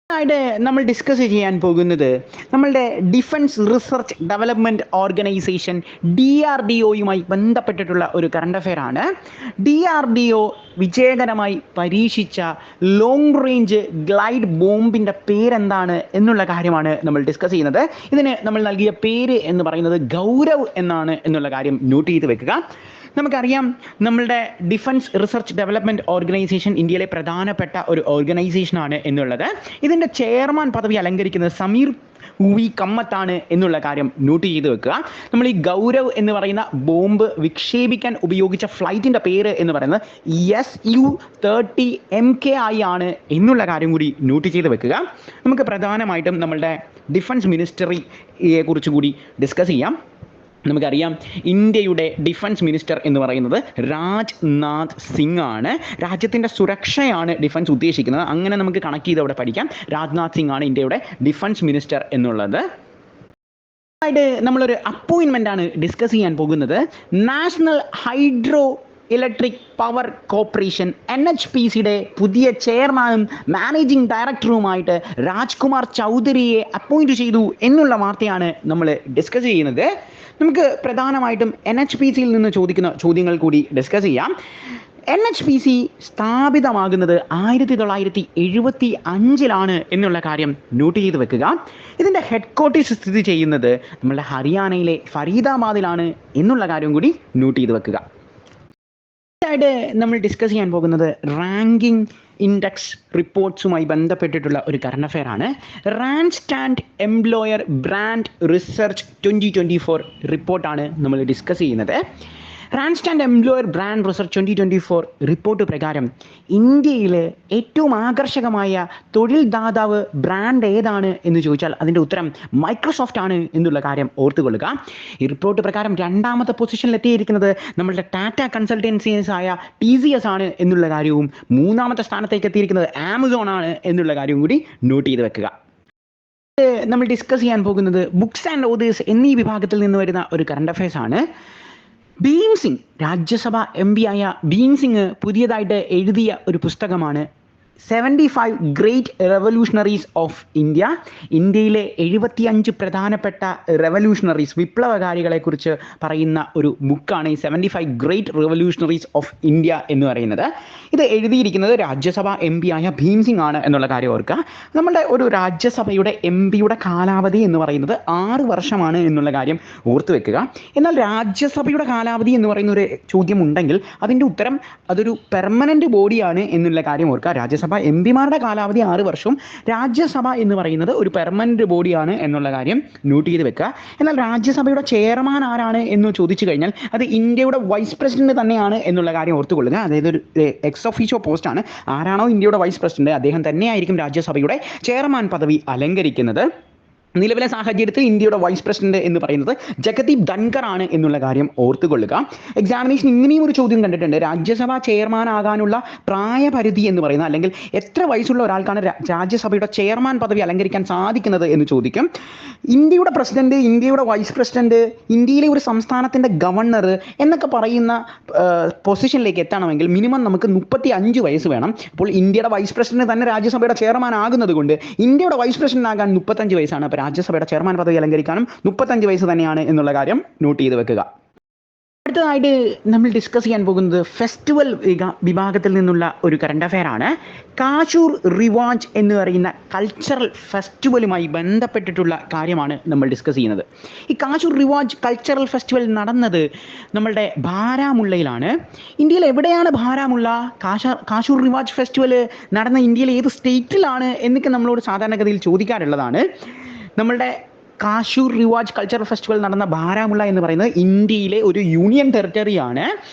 ആയിട്ട് നമ്മൾ ഡിസ്കസ് ചെയ്യാൻ പോകുന്നത് നമ്മളുടെ ഡിഫൻസ് റിസർച്ച് ഡെവലപ്മെൻറ്റ് ഓർഗനൈസേഷൻ DRDOയുമായി ബന്ധപ്പെട്ടിട്ടുള്ള ഒരു കറണ്ട് അഫെയർ ആണ്. DRDO വിജയകരമായി പരീക്ഷിച്ച ലോങ് റേഞ്ച് ഗ്ലൈഡ് ബോംബിൻ്റെ പേരെന്താണ് എന്നുള്ള കാര്യമാണ് നമ്മൾ ഡിസ്കസ് ചെയ്യുന്നത്. ഇതിന് നമ്മൾ നൽകിയ പേര് എന്ന് പറയുന്നത് ഗൗരവ് എന്നാണ് എന്നുള്ള കാര്യം നോട്ട് ചെയ്ത് വെക്കുക. നമുക്കറിയാം, നമ്മളുടെ ഡിഫൻസ് റിസർച്ച് ഡെവലപ്മെൻറ്റ് ഓർഗനൈസേഷൻ ഇന്ത്യയിലെ പ്രധാനപ്പെട്ട ഒരു ഓർഗനൈസേഷനാണ് എന്നുള്ളത്. ഇതിൻ്റെ ചെയർമാൻ പദവി അലങ്കരിക്കുന്നത് സമീർ വി കമ്മത്താണ് എന്നുള്ള കാര്യം നോട്ട് ചെയ്ത് വെക്കുക. നമ്മൾ ഈ ഗൗരവ് എന്ന് പറയുന്ന ബോംബ് വിക്ഷേപിക്കാൻ ഉപയോഗിച്ച ഫ്ലൈറ്റിൻ്റെ പേര് എന്ന് പറയുന്നത് SU-30 MKI ആണ് എന്നുള്ള കാര്യം കൂടി നോട്ട് ചെയ്ത് വെക്കുക. നമുക്ക് പ്രധാനമായിട്ടും നമ്മളുടെ ഡിഫൻസ് മിനിസ്റ്ററിയെ കുറിച്ച് കൂടി ഡിസ്കസ് ചെയ്യാം. നമുക്കറിയാം, ഇന്ത്യയുടെ ഡിഫൻസ് മിനിസ്റ്റർ എന്ന് പറയുന്നത് രാജ്നാഥ് സിംഗ് ആണ്. രാജ്യത്തിൻ്റെ സുരക്ഷയാണ് ഡിഫൻസ് ഉദ്ദേശിക്കുന്നത്. അങ്ങനെ നമുക്ക് കണക്ട് ചെയ്ത് അവിടെ പഠിക്കാം. രാജ്നാഥ് സിംഗ് ആണ് ഇന്ത്യയുടെ ഡിഫൻസ് മിനിസ്റ്റർ എന്നുള്ളത്. ആയിട്ട് നമ്മളൊരു അപ്പോയിൻമെൻ്റ് ആണ് ഡിസ്കസ് ചെയ്യാൻ പോകുന്നത്. National Hydroelectric Power Corporation NHPCയുടെ പുതിയ ചെയർമാനും മാനേജിംഗ് ഡയറക്ടറുമായിട്ട് രാജ്കുമാർ ചൗധരിയെ അപ്പോയിൻറ്റ് ചെയ്തു എന്നുള്ള വാർത്തയാണ് നമ്മൾ ഡിസ്കസ് ചെയ്യുന്നത്. നമുക്ക് പ്രധാനമായിട്ടും NHPCയിൽ നിന്ന് ചോദിക്കുന്ന ചോദ്യങ്ങൾ കൂടി ഡിസ്കസ് ചെയ്യാം. NHPC സ്ഥാപിതമാകുന്നത് 1975 എന്നുള്ള കാര്യം നോട്ട് ചെയ്ത് വെക്കുക. ഇതിൻ്റെ ഹെഡ് ക്വാർട്ടേഴ്സ് സ്ഥിതി ചെയ്യുന്നത് നമ്മളുടെ ഹരിയാനയിലെ ഫരീദാബാദിലാണ് എന്നുള്ള കാര്യം കൂടി നോട്ട് ചെയ്ത് വെക്കുക. ആയിട്ട് നമ്മൾ ഡിസ്കസ് ചെയ്യാൻ പോകുന്നത് റാങ്കിങ് ഇൻഡെക്സ് റിപ്പോർട്ട്സുമായി ബന്ധപ്പെട്ടിട്ടുള്ള ഒരു കറണ്ട് അഫെയർ ആണ്. റാൻഡ്സ്റ്റാൻഡ് എംപ്ലോയർ ബ്രാൻഡ് റിസർച്ച് 2024 റിപ്പോർട്ടാണ് നമ്മൾ ഡിസ്കസ് ചെയ്യുന്നത്. റാൻഡ്സ്റ്റാൻഡ് എംപ്ലോയർ ബ്രാൻഡ് റിസർച്ച് 2024 റിപ്പോർട്ട് പ്രകാരം ഇന്ത്യയിൽ ഏറ്റവും ആകർഷകമായ തൊഴിൽ ദാതാവ് ബ്രാൻഡ് ഏതാണ് എന്ന് ചോദിച്ചാൽ അതിൻ്റെ ഉത്തരം മൈക്രോസോഫ്റ്റ് ആണ് എന്നുള്ള കാര്യം ഓർത്തുകൊള്ളുക. ഈ റിപ്പോർട്ട് പ്രകാരം 2ാമത്തെ പൊസിഷനിൽ എത്തിയിരിക്കുന്നത് നമ്മളുടെ ടാറ്റ കൺസൾട്ടൻസീസ് ആയ TCS ആണ് എന്നുള്ള കാര്യവും 3ാമത്തെ സ്ഥാനത്തേക്ക് എത്തിയിരിക്കുന്നത് ആമസോൺ ആണ് എന്നുള്ള കാര്യവും കൂടി നോട്ട് ചെയ്ത് വെക്കുക. നമ്മൾ ഡിസ്കസ് ചെയ്യാൻ പോകുന്നത് ബുക്സ് ആൻഡ് ഓതേഴ്സ് എന്നീ വിഭാഗത്തിൽ നിന്ന് വരുന്ന ഒരു കറണ്ട് അഫയേഴ്സ് ആണ്. ഭീം സിംഗ്, രാജ്യസഭ MP ആയ ഭീം സിംഗ് പുതിയതായിട്ട് എഴുതിയ ഒരു പുസ്തകമാണ് 75 ഗ്രേറ്റ് റെവല്യൂഷണറീസ് ഓഫ് ഇന്ത്യ. ഇന്ത്യയിലെ 75 പ്രധാനപ്പെട്ട റെവല്യൂഷണറീസ്, വിപ്ലവകാരികളെക്കുറിച്ച് പറയുന്ന ഒരു ബുക്കാണ് ഈ 75 ഗ്രേറ്റ് റെവല്യൂഷണറീസ് ഓഫ് ഇന്ത്യ എന്ന് പറയുന്നത്. ഇത് എഴുതിയിരിക്കുന്നത് രാജ്യസഭ MP ആയ ഭീം സിംഗ് ആണ് എന്നുള്ള കാര്യം ഓർക്കുക. നമ്മുടെ ഒരു രാജ്യസഭയുടെ MPയുടെ കാലാവധി എന്ന് പറയുന്നത് 6 വർഷമാണ് എന്നുള്ള കാര്യം ഓർത്തു വെക്കുക. എന്നാൽ രാജ്യസഭയുടെ കാലാവധി എന്ന് പറയുന്ന ഒരു ചോദ്യം ഉണ്ടെങ്കിൽ അതിൻ്റെ ഉത്തരം അതൊരു പെർമനൻ്റ് ബോഡിയാണ് എന്നുള്ള കാര്യം ഓർക്കുക. രാജ്യസഭ MPമാരുടെ കാലാവധി 6 വർഷവും രാജ്യസഭ എന്ന് പറയുന്നത് ഒരു പെർമനന്റ് ബോഡിയാണ് എന്നുള്ള കാര്യം നോട്ട് ചെയ്ത് വെക്കുക. എന്നാൽ രാജ്യസഭയുടെ ചെയർമാൻ ആരാണ് എന്ന് ചോദിച്ചു കഴിഞ്ഞാൽ അത് ഇന്ത്യയുടെ വൈസ് പ്രസിഡന്റ് തന്നെയാണ് എന്നുള്ള കാര്യം ഓർത്തുകൊള്ളുക. അതായത് ഒരു എക്സ് ഒഫീഷ്യോ പോസ്റ്റാണ്. ആരാണോ ഇന്ത്യയുടെ വൈസ് പ്രസിഡന്റ് അദ്ദേഹം തന്നെയായിരിക്കും രാജ്യസഭയുടെ ചെയർമാൻ പദവി അലങ്കരിക്കുന്നത്. നിലവിലെ സാഹചര്യത്തിൽ ഇന്ത്യയുടെ വൈസ് പ്രസിഡന്റ് എന്ന് പറയുന്നത് ജഗദീപ് ധൻകർ ആണ് എന്നുള്ള കാര്യം ഓർത്തുകൊള്ളുക. എക്സാമിനേഷൻ ഇങ്ങനെയും ഒരു ചോദ്യം കണ്ടിട്ടുണ്ട്, രാജ്യസഭാ ചെയർമാൻ ആകാനുള്ള പ്രായപരിധി എന്ന് പറയുന്നത്, അല്ലെങ്കിൽ എത്ര വയസ്സുള്ള ഒരാൾക്കാണ് രാജ്യസഭയുടെ ചെയർമാൻ പദവി അലങ്കരിക്കാൻ സാധിക്കുന്നത് എന്ന് ചോദിക്കും. ഇന്ത്യയുടെ പ്രസിഡന്റ്, ഇന്ത്യയുടെ വൈസ് പ്രസിഡന്റ്, ഇന്ത്യയിലെ ഒരു സംസ്ഥാനത്തിന്റെ ഗവർണർ എന്നൊക്കെ പറയുന്ന പൊസിഷനിലേക്ക് എത്തണമെങ്കിൽ മിനിമം നമുക്ക് 35 വയസ്സ് വേണം. അപ്പോൾ ഇന്ത്യയുടെ വൈസ് പ്രസിഡന്റ് തന്നെ രാജ്യസഭയുടെ ചെയർമാൻ ആകുന്നത് കൊണ്ട് ഇന്ത്യയുടെ വൈസ് പ്രസിഡന്റ് ആകാൻ 35 വയസ്സാണ്. അപ്പോൾ രാജ്യസഭയുടെ ചെയർമാൻ പദവി അലങ്കരിക്കാനും 35 വയസ്സ് തന്നെയാണ് എന്നുള്ള കാര്യം നോട്ട് ചെയ്ത് വെക്കുക. അടുത്തതായിട്ട് നമ്മൾ ഡിസ്കസ് ചെയ്യാൻ പോകുന്നത് ഫെസ്റ്റിവൽ വിഭാഗത്തിൽ നിന്നുള്ള ഒരു കറണ്ട് അഫെയർ ആണ്. കാശൂർ റിവാജ് എന്ന് പറയുന്ന കൾച്ചറൽ ഫെസ്റ്റിവലുമായി ബന്ധപ്പെട്ടിട്ടുള്ള കാര്യമാണ് നമ്മൾ ഡിസ്കസ് ചെയ്യുന്നത്. ഈ കാശൂർ റിവാജ് കൾച്ചറൽ ഫെസ്റ്റിവൽ നടന്നത് നമ്മളുടെ ബാരാമുള്ളയിലാണ്. ഇന്ത്യയിൽ എവിടെയാണ് ബാരാമുള്ള? കാശൂർ റിവാജ് ഫെസ്റ്റിവൽ നടന്ന ഇന്ത്യയിലെ ഏത് സ്റ്റേറ്റിലാണ് എന്നൊക്കെ നമ്മളോട് സാധാരണഗതിയിൽ ചോദിക്കാറുള്ളതാണ്. നമ്മളുടെ കാശൂർ റിവാജ് കൾച്ചറൽ ഫെസ്റ്റിവൽ നടന്ന ബാരാമുള്ള എന്ന് പറയുന്നത് ഇന്ത്യയിലെ ഒരു യൂണിയൻ ടെറിട്ടറിയാണ്.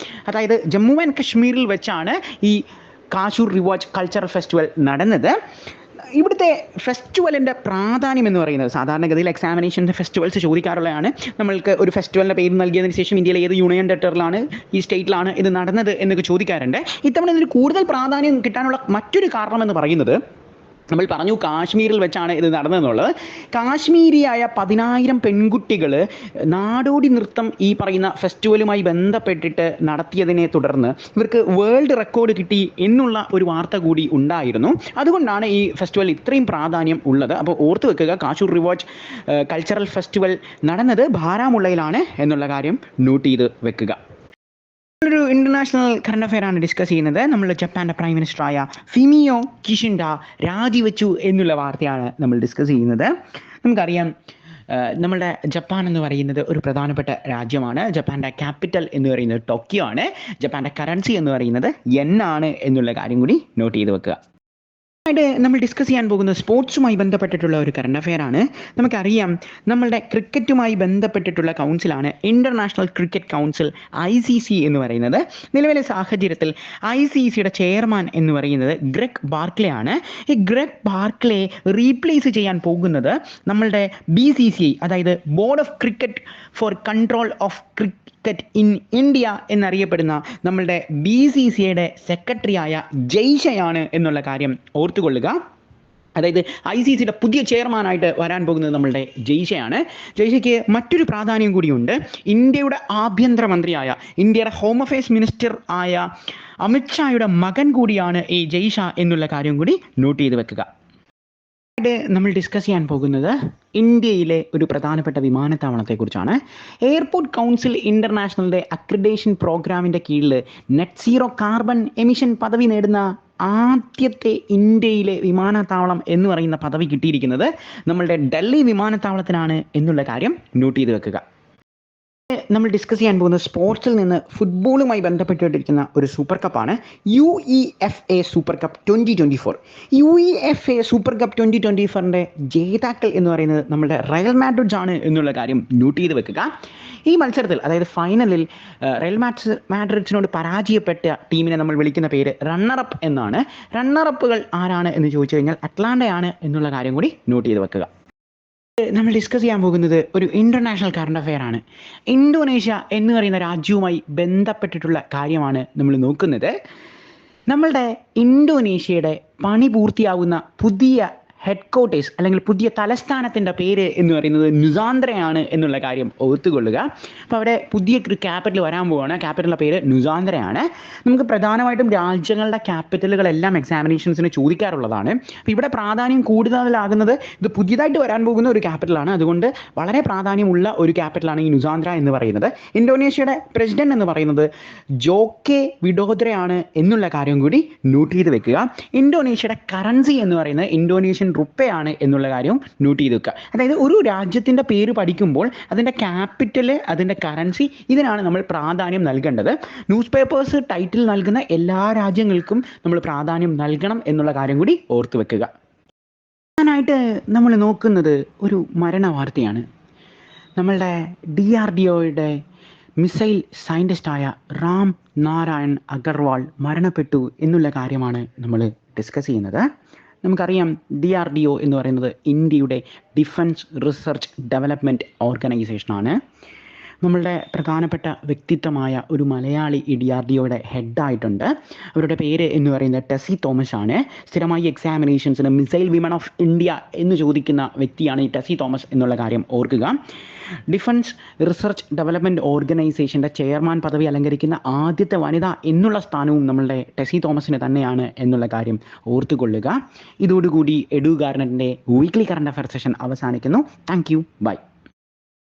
അതായത് ജമ്മു ആൻഡ് കശ്മീരിൽ വെച്ചാണ് ഈ കാശൂർ റിവാജ് കൾച്ചറൽ ഫെസ്റ്റിവൽ നടന്നത്. ഇവിടുത്തെ ഫെസ്റ്റിവലിൻ്റെ പ്രാധാന്യം എന്ന് പറയുന്നത് സാധാരണഗതിയിൽ എക്സാമിനേഷൻ്റെ ഫെസ്റ്റിവൽസ് ചോദിക്കാറുള്ളതാണ്. നമ്മൾക്ക് ഒരു ഫെസ്റ്റിവലിൻ്റെ പേര് നൽകിയതിന് ശേഷം ഇന്ത്യയിലെ ഏത് യൂണിയൻ ടെറിട്ടറിയിലാണ്, ഈ സ്റ്റേറ്റിലാണ് ഇത് നടന്നത് എന്നൊക്കെ ചോദിക്കാറുണ്ട്. ഇത്തവണ ഇതിന് കൂടുതൽ പ്രാധാന്യം കിട്ടാനുള്ള മറ്റൊരു കാരണം എന്ന് പറയുന്നത്, നമ്മൾ പറഞ്ഞു കാശ്മീരിൽ വെച്ചാണ് ഇത് നടന്നതെന്നുള്ളത്. കാശ്മീരിയായ 10,000 പെൺകുട്ടികൾ നാടോടി നൃത്തം ഈ പറയുന്ന ഫെസ്റ്റിവലുമായി ബന്ധപ്പെട്ടിട്ട് നടത്തിയതിനെ തുടർന്ന് ഇവർക്ക് വേൾഡ് റെക്കോർഡ് കിട്ടി എന്നുള്ള ഒരു വാർത്ത കൂടി ഉണ്ടായിരുന്നു. അതുകൊണ്ടാണ് ഈ ഫെസ്റ്റിവൽ ഇത്രയും പ്രാധാന്യം ഉള്ളത്. അപ്പോൾ ഓർത്ത് വെക്കുക, കാശൂർ റിവാജ് കൾച്ചറൽ ഫെസ്റ്റിവൽ നടന്നത് ബാരാമുള്ളയിലാണ് എന്നുള്ള കാര്യം നോട്ട് ചെയ്ത് വെക്കുക. ഒരു ഇന്റർനാഷണൽ കറണ്ട് അഫെയർ ആണ് ഡിസ്കസ് ചെയ്യുന്നത്. നമ്മൾ ജപ്പാന്റെ പ്രൈം മിനിസ്റ്ററായ ഫിമിയോ കിഷിൻഡ രാജിവെച്ചു എന്നുള്ള വാർത്തയാണ് നമ്മൾ ഡിസ്കസ് ചെയ്യുന്നത്. നമുക്കറിയാം, നമ്മളുടെ ജപ്പാൻ എന്ന് പറയുന്നത് ഒരു പ്രധാനപ്പെട്ട രാജ്യമാണ്. ജപ്പാൻ്റെ ക്യാപിറ്റൽ എന്ന് പറയുന്നത് ടോക്കിയോ ആണ്. ജപ്പാൻ്റെ കറൻസി എന്ന് പറയുന്നത് യെൻ ആണ് എന്നുള്ള കാര്യം കൂടി നോട്ട് ചെയ്ത് വെക്കുക. നമ്മൾ ഡിസ്കസ് ചെയ്യാൻ പോകുന്നത് സ്പോർട്സുമായി ബന്ധപ്പെട്ടിട്ടുള്ള ഒരു കറണ്ട് അഫെയർ ആണ്. നമുക്കറിയാം, നമ്മളുടെ ക്രിക്കറ്റുമായി ബന്ധപ്പെട്ടിട്ടുള്ള കൗൺസിലാണ് ഇന്റർനാഷണൽ ക്രിക്കറ്റ് കൗൺസിൽ ICC എന്ന് പറയുന്നത്. നിലവിലെ സാഹചര്യത്തിൽ ICCയുടെ ചെയർമാൻ എന്ന് പറയുന്നത് ഗ്രെഗ് ബാർക്ലേ ആണ്. ഈ ഗ്രെഗ് ബാർക്ലേ റീപ്ലേസ് ചെയ്യാൻ പോകുന്നത് നമ്മളുടെ BCCI, അതായത് board of cricket four control of cricket in India എന്നറിയപ്പെടുന്ന നമ്മളുടെ BCCIയുടെ സെക്രട്ടറിയായ ജയ്ഷയാണ് എന്നുള്ള കാര്യം ഓർത്തുകൊള്ളുക. അതായത് ICCയുടെ പുതിയ ചെയർമാനായിട്ട് വരാൻ പോകുന്നത് നമ്മളുടെ ജയ്ഷയാണ്. ജയ്ഷയ്ക്ക് മറ്റൊരു പ്രാധാന്യം കൂടിയുണ്ട്. ഇന്ത്യയുടെ ആഭ്യന്തരമന്ത്രിയായ, ഇന്ത്യയുടെ ഹോം അഫയേഴ്സ് മിനിസ്റ്റർ ആയ അമിത്ഷായുടെ മകൻ കൂടിയാണ് ഈ ജയ്ഷ എന്നുള്ള കാര്യം കൂടി നോട്ട് ചെയ്ത് വെക്കുക. നമ്മൾ ഡിസ്കസ് ചെയ്യാൻ പോകുന്നത് ഇന്ത്യയിലെ ഒരു പ്രധാനപ്പെട്ട വിമാനത്താവളത്തെക്കുറിച്ചാണ്. എയർപോർട്ട് കൗൺസിൽ ഇന്റർനാഷണലിന്റെ അക്രഡിറ്റേഷൻ പ്രോഗ്രാമിന്റെ കീഴിൽ നെറ്റ് സീറോ കാർബൺ എമിഷൻ പദവി നേടുന്ന ആദ്യത്തെ ഇന്ത്യയിലെ വിമാനത്താവളം എന്ന് പറയുന്ന പദവി കിട്ടിയിരിക്കുന്നത് നമ്മളുടെ ഡൽഹി വിമാനത്താവളത്തിനാണ് എന്നുള്ള കാര്യം നോട്ട് ചെയ്ത് വെക്കുക. നമ്മൾ ഡിസ്കസ് ചെയ്യാൻ പോകുന്നത് സ്പോർട്സിൽ നിന്ന് ഫുട്ബോളുമായി ബന്ധപ്പെട്ടിരിക്കുന്ന ഒരു സൂപ്പർ കപ്പാണ് UEFA super cup 2024. UEFA super cup 2024ന്റെ ജേതാക്കൾ എന്ന് പറയുന്നത് നമ്മുടെ റയൽ മാഡ്രിഡ് ആണ് എന്നുള്ള കാര്യം നോട്ട് ചെയ്ത് വെക്കുക. ഈ മത്സരത്തിൽ, അതായത് ഫൈനലിൽ റയൽ മാഡ്രിഡിനോട് പരാജയപ്പെട്ട ടീമിനെ നമ്മൾ വിളിക്കുന്ന പേര് റണ്ണറപ്പ് എന്നാണ്. റണ്ണറപ്പുകൾ ആരാണ് എന്ന് ചോദിച്ചു കഴിഞ്ഞാൽ അറ്റ്ലാന്റയാണ് എന്നുള്ള കാര്യം കൂടി നോട്ട് ചെയ്ത് വെക്കുക. നമ്മൾ ഡിസ്കസ് ചെയ്യാൻ പോകുന്നത് ഒരു ഇന്റർനാഷണൽ കറണ്ട് അഫെയർ ആണ്. ഇന്തോനേഷ്യ എന്ന് പറയുന്ന രാജ്യവുമായി ബന്ധപ്പെട്ടിട്ടുള്ള കാര്യമാണ് നമ്മൾ നോക്കുന്നത്. നമ്മളുടെ ഇന്തോനേഷ്യയുടെ പണി പൂർത്തിയാവുന്ന പുതിയ ഹെഡ്ക്വാർട്ടേഴ്സ് അല്ലെങ്കിൽ പുതിയ തലസ്ഥാനത്തിൻ്റെ പേര് എന്ന് പറയുന്നത് നുസാന്ദ്രയാണ് എന്നുള്ള കാര്യം ഓർത്തുകൊള്ളുക. അപ്പോൾ അവിടെ പുതിയ ക്യാപിറ്റൽ വരാൻ പോവുകയാണ്. ക്യാപിറ്റലിൻ്റെ പേര് നുസാന്ദ്രയാണ്. നമുക്ക് പ്രധാനമായിട്ടും രാജ്യങ്ങളുടെ ക്യാപിറ്റലുകളെല്ലാം എക്സാമിനേഷൻസിന് ചോദിക്കാറുള്ളതാണ്. അപ്പോൾ ഇവിടെ പ്രാധാന്യം കൂടുതലാകുന്നത് ഇത് പുതിയതായിട്ട് വരാൻ പോകുന്ന ഒരു ക്യാപിറ്റലാണ്. അതുകൊണ്ട് വളരെ പ്രാധാന്യമുള്ള ഒരു ക്യാപിറ്റലാണ് ഈ നുസാന്ദ്ര എന്ന് പറയുന്നത്. ഇന്തോനേഷ്യയുടെ പ്രസിഡന്റ് എന്ന് പറയുന്നത് ജോക്കെ വിഡോദ്രയാണ് എന്നുള്ള കാര്യം കൂടി നോട്ട് ചെയ്ത് വെക്കുക. ഇന്തോനേഷ്യയുടെ കറൻസി എന്ന് പറയുന്നത് ഇന്തോനേഷ്യൻ റുപ്പയാണ് എന്നുള്ള കാര്യം നോട്ട് ചെയ്ത് വെക്കുക. അതായത് ഒരു രാജ്യത്തിൻ്റെ പേര് പഠിക്കുമ്പോൾ അതിൻ്റെ ക്യാപിറ്റൽ, അതിൻ്റെ കറൻസി, ഇതിനാണ് നമ്മൾ പ്രാധാന്യം നൽകേണ്ടത്. ന്യൂസ് പേപ്പേഴ്സ് ടൈറ്റിൽ നൽകുന്ന എല്ലാ രാജ്യങ്ങൾക്കും നമ്മൾ പ്രാധാന്യം നൽകണം എന്നുള്ള കാര്യം കൂടി ഓർത്ത് വെക്കുക. ായിട്ട് നമ്മൾ നോക്കുന്നത് ഒരു മരണ വാർത്തയാണ്. നമ്മളുടെ DRDOയുടെ മിസൈൽ സയൻറ്റിസ്റ്റായ റാം നാരായൺ അഗർവാൾ മരണപ്പെട്ടു എന്നുള്ള കാര്യമാണ് നമ്മൾ ഡിസ്കസ് ചെയ്യുന്നത്. നമുക്കറിയാം DRDO എന്ന് പറയുന്നത് ഇന്ത്യയുടെ ഡിഫൻസ് റിസർച്ച് ഡെവലപ്മെൻറ്റ് ഓർഗനൈസേഷനാണ്. നമ്മളുടെ പ്രധാനപ്പെട്ട വ്യക്തിത്വമായ ഒരു മലയാളി ഈ DRDOയുടെ ഹെഡായിട്ടുണ്ട്. അവരുടെ പേര് എന്ന് പറയുന്നത് ടെസി തോമസ് ആണ്. സ്ഥിരമായി എക്സാമിനേഷൻസിന് മിസൈൽ വിമൺ ഓഫ് ഇന്ത്യ എന്ന് ചോദിക്കുന്ന വ്യക്തിയാണ് ഈ ടെസി തോമസ് എന്നുള്ള കാര്യം ഓർക്കുക. ഡിഫൻസ് റിസർച്ച് ഡെവലപ്മെൻറ്റ് ഓർഗനൈസേഷൻ്റെ ചെയർമാൻ പദവി അലങ്കരിക്കുന്ന ആദ്യത്തെ വനിത എന്നുള്ള സ്ഥാനവും നമ്മളുടെ ടെസി തോമസിന് തന്നെയാണ് എന്നുള്ള കാര്യം ഓർത്തുകൊള്ളുക. ഇതോടുകൂടി എഡു ഗാർനറ്റിൻ്റെ വീക്ക്ലി കറണ്ട് അഫയർ സെഷൻ അവസാനിക്കുന്നു. Thank you. ബൈ.